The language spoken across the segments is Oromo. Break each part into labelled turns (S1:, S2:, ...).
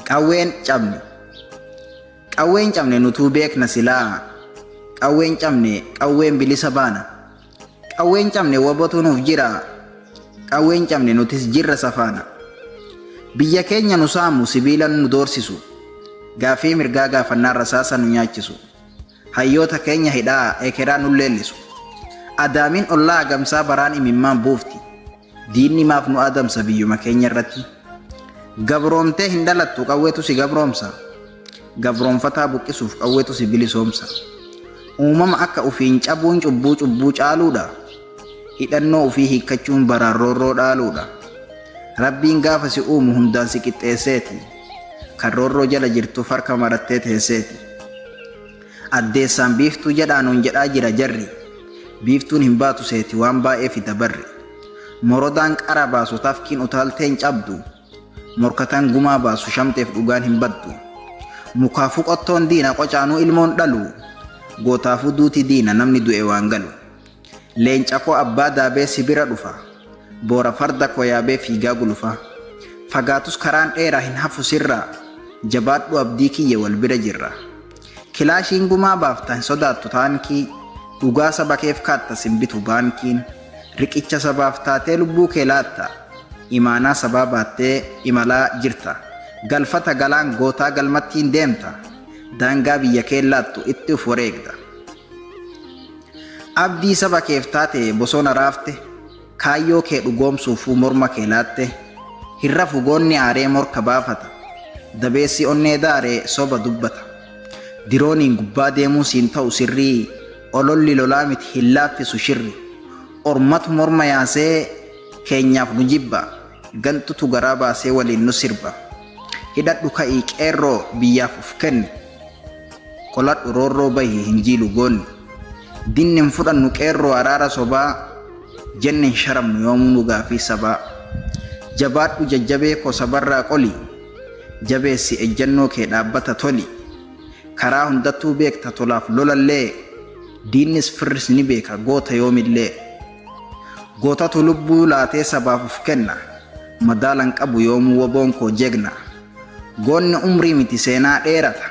S1: Qawween cabne nutuu beekna silaa. Qawween cabne qawween bilisa baana. Qawween cabne wabotu nuuf jira. Qawween cabne nutis jirra safaana. Biyya keenya nu saamu sibiila nu doorsisu. Gaafii mirgaa gaafannaan rasaasa nu nyaachisu. Hayyoota keenya hidhaa ekeraa nu leellisu. Adaamiin ollaa gamsaa baraan imimmaan buufti. Diinni maaf nu adamsa biyyuma keenya irratti. Gabroomtee hin dhalattu qawweetu si gabroomsa. Gabroonfataa buqqisuuf qawweetu si bilisoomsa. Uumama akka ufiin cabuun cubbuu caaluudha. Hidhannoo ufii hiikkachuun baraarroorroo dhaaluudha. Rabbiin gaafa si uumu hundaan si qixxeesseeti. Kan roorroo jala jirtuuf harka marattee teesseeti. Addeessaan biiftuu jedhaanuun jedhaa jira jarri. Biiftuun hin baatu seeti waan baay'ee fida barri. Morodaan qara baasu tafkiin utaalteen cabdu. Morkataan gumaa baasu shamteef dhugaan hin baddu. Mukaafuu qottoon diina qocaanuu ilmoon dhalu. Gootaafuu duuti diina namni du'e waan galu. Leenca koo abbaa daabee sibira dhufa. Boora farda koo yaabee fiigaa gulufa. Fagaatus karaan dheeraa hin hafu sirraa. Jabaadhu abdii kiyya wal bira jirra. Kilaashiin gumaa baafta hin sodaattu taankii. Dhugaa saba keef kaatta simbitu baankiin. Riqicha sabaaf taatee lubbuu kee laatta. Imaanaa sabaa baattee imalaa jirta. Galfata galaan gootaa galmattiin deemta. Daangaa biyya kee laattu itti uf wareegda. Abdii saba keef taate bosona raafte. Kaayyoo kee dhugoomsuufuu morma kee laatte. Hirra fugoonni aaree morka baafata. Dabeessi onnee daaree soba dubbata. Dirooniin gubbaa deemuu siin ta'u sirrii. Ololli lolaa miti hin laaffisu shirri. Ormatu morma yaasee keenyaaf nu jibba. Gantutu garaa baasee waliin nu sirba. Hidhadhu ka'ii qeerroo biyyaaf uf kenni. Qoladhu roorroo bahii hin jiilu goonni. Dinni hin fudhannu qeerroo araara sobaa. Jenne hin sharamnu yoomuu nu gaafii sabaa. Jabaadhu jajjabee koo sabarraa qoli. Jabeessi ejjannoo kee dhaabbata toli. Karaa hundattuu beekta tolaaf lolallee. Diinnis firris ni beeka goota yoomillee. Gootatu lubbuu laatee sabaaf uf kenna. Madaalan qabu yoomuu waboon koo jegna. Goonni umrii miti seenaa dheerata.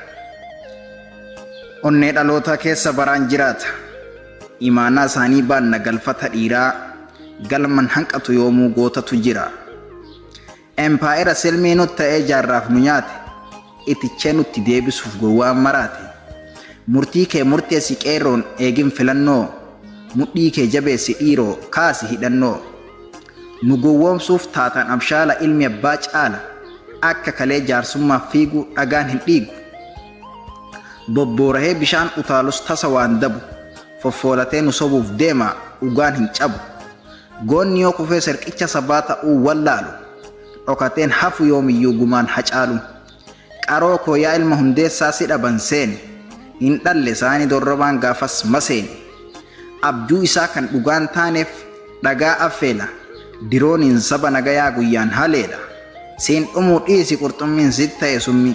S1: Onnee dhaloota keessa baraan jiraata. Imaanaa isaanii baanna galfata dhiiraa. Galman hanqatu yoomuu gootatu jira. Empaayera silmii nutti ta'ee jaarraaf nu nyaate. Itichee nutti deebisuuf gowwaan maraate. Murtii kee murteessi qeerroon eegin filannoo. Mudhii kee jabeessi dhiiroo kaasi hidhannoo. Nu gowwoomsuuf taataan abshaala ilmi abbaa caala. Akka kalee jaarsummaaf fiigu dhagaan hin dhiigu. Bobboorahee bishaan utaalus tasa waan dabu. Foffoolatee nu sobuuf deema dhugaan hin cabu. Goonni yoo kufee sirqicha sabaa ta'uu wallaalu. Dhokateen hafu yoomiyyuu gumaan hacaalu. Qaroo koo yaa ilma hundeessaa si dhaban seeni. Hin dhalle isaanii dorrobaan gaafas maseeni. Abjuu isaa kan dhugaan taaneef dhagaa affeela. Dirooniin saba nagayaa guyyaan haleedha. Siin dhumuu dhiisi qurxummiin sit ta'e summi.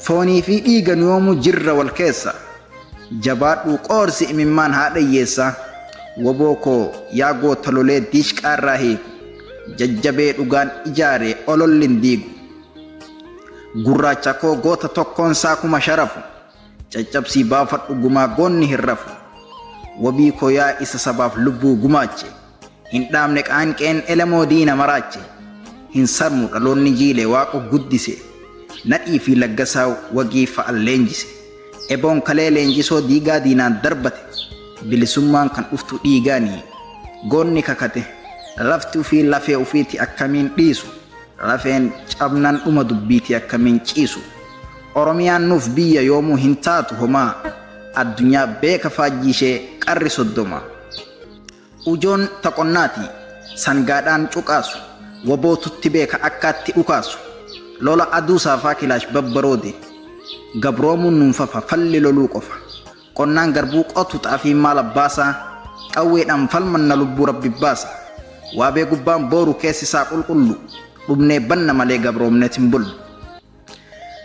S1: Foonii fi dhiigan yoomuu jirra wal keessa. Jabaadhuu qoorsi imimmaan haadha hiyyeessa. Waboo koo yaa goota lolee diishqaarraa hiiku. Jajjabee dhugaan ijaaree olollin diigu. Gurraacha koo goota tokkoon saakuma sharafu. Caccabsii baafadhu gumaa goonni hin rafu. Wabii koo yaa isa sabaaf lubbuu gumaache. Hin dhaamne qaanqeen elemoo diina maraache. Hin sarmu dhaloonni jiilee waaqo guddise. Nadhii fi laggasaa wagii fa'an leenjise. Eboon kalee leenjisoo diigaa diinaan darbate. Bilisummaan kan dhuftu dhiigaanii. Goonni kakate. Lafti ufii lafee ufiiti akkamiin dhiisu. Lafeen cabnan dhuma dubbiiti akkamiin ciisu. Oromiyaan nuuf biyya yoomuu hin taatu homaa. Addunyaa beeka faajjii ishee qarri soddoma. Ujoon taqonnaati. Sangaadhaan cuqaasu. Wabootutti beeka akkaatti dhukaasu. Lola aduu saafaa kilaash babbaroode. Gabroomuun nuunfafa falli loluu qofa. Qonnaan garbuu qotu xaafii maal abbaasaa. Qawweedhaan falmanna lubbuu rabbi baasa. Waabee gubbaan booru keessi isaa qulqullu. Dhumnee banna malee gabroomneet hin bullu.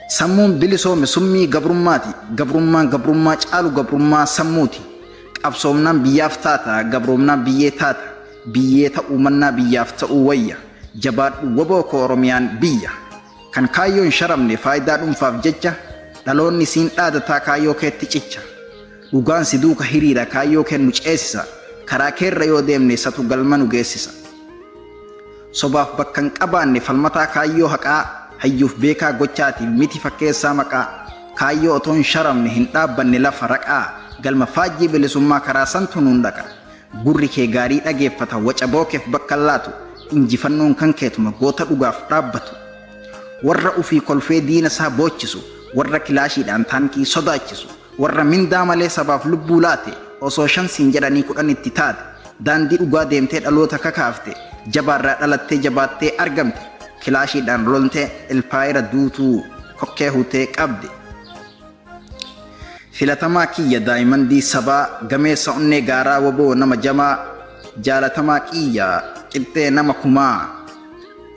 S1: Sammuun bilisoome summii gabrummaati. Gabrummaan gabrummaa caalu gabrummaa sammuuti. Qabsoomnaan biyyaaf taata. Gabroomnaan biyyee taata. Biyyee ta'uu mannaa biyyaaf ta'uu wayya. Jabaadhu waboo koo Oromiyaan biyya. kan kaayyoo hin sharamne faayidaa dhuunfaaf jecha dhaloonni siin dhaadataa kaayyoo keetti cicha. Dhugaan si duuka hiriira kaayyoo kennu ceesisa. Karaa keerra yoo deemne satu galma nu geessisa. Sobaaf bakka hin qabaanne falmataa kaayyoo haqaa hayyuuf beekaa gochaatiif miti fakkeessaa maqaa. Kaayyoo otoo hin sharamne hin dhaabbanne lafa raqaa. Galma faajjii bilisummaa karaa santu nuun dhaqa. Gurri kee gaarii dhageeffata waca bookeef bakka laatu. Injifannoon kan keetuma goota dhugaaf dhaabbatu. Warra ufii kolfee diina isaa boochisu. Warra kilaashiidhaan taankii sodaachisu. Warra mindaa malee sabaaf lubbuu laate. Osoo 5 siin jedhanii 10 itti taate. Daandii dhugaa deemtee dhaloota kakaafte. Jabaarraa dhalattee jabaattee argamte. Kilaashiidhaan loltee ilpaayira duutuu kokkee hutee qabde. Filatamaa kiyya daa'imandii sabaa gameessa onnee gaaraa waboo nama jamaa. Jaalatamaa kiyya qixxee nama kumaa.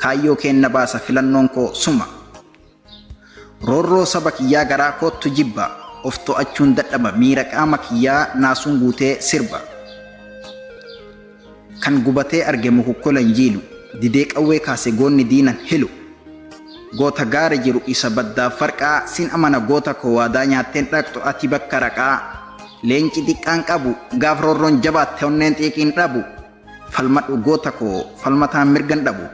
S1: Kaayyoo kenna baasa filannoon koo suma. Roorroo saba kiyyaa garaa koottu jibba. Of to'achuun dadhaba miira qaama kiyyaa naasuun guutee sirba. Kan gubatee arge mukukkola hin jiilu. Didee qawwee kaase goonni diinan hilu. Goota gaara jiru isa baddaa farqaa. Sin amana goota koo waadaa nyaatteen dhaqxu ati bakka raqaa. Leenci xiqqaan qabu gaaf roorroon jabaatte onneen xiiqiin dhabu. Falmadhu goota koo falmataan mirgan dhabu.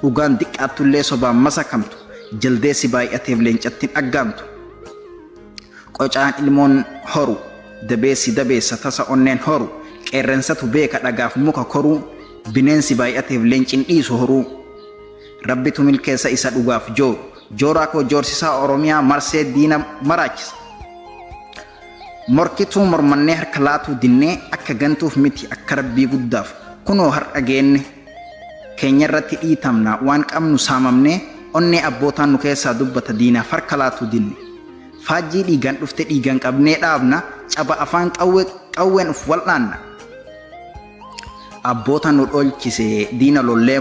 S1: Dhugaan xiqqaattullee sobaan masakamtu. Jaldeessi baay'ateef leencattiin aggaamtu. Qocaan ilmoon horu. Dabeessi dabeessa tasa onneen horu. Qeerrensatu beeka dhagaaf muka koruu. Bineensi baay'ateef leencin dhiisu horuu. Rabbitu milkeessa isa dhugaaf jooru. Jooraa koo joorsisaa Oromiyaa marsee diina maraachisa. Morkituu mormannee harka laatuu dinnee akka gantuuf miti akka rabbii guddaaf. Kunoo har'a geenne. Keenya irratti dhiitamna waan qabnu saamamnee onnee abbootaan nu keessaa dubbata diinaaf harka laatuu dinne. Faajjii dhiigaan dhufte dhiigaan qabnee dhaabna. Caba afaan qawween uf wal'aanna. Abbootaan nu dhoolchise diina lollee.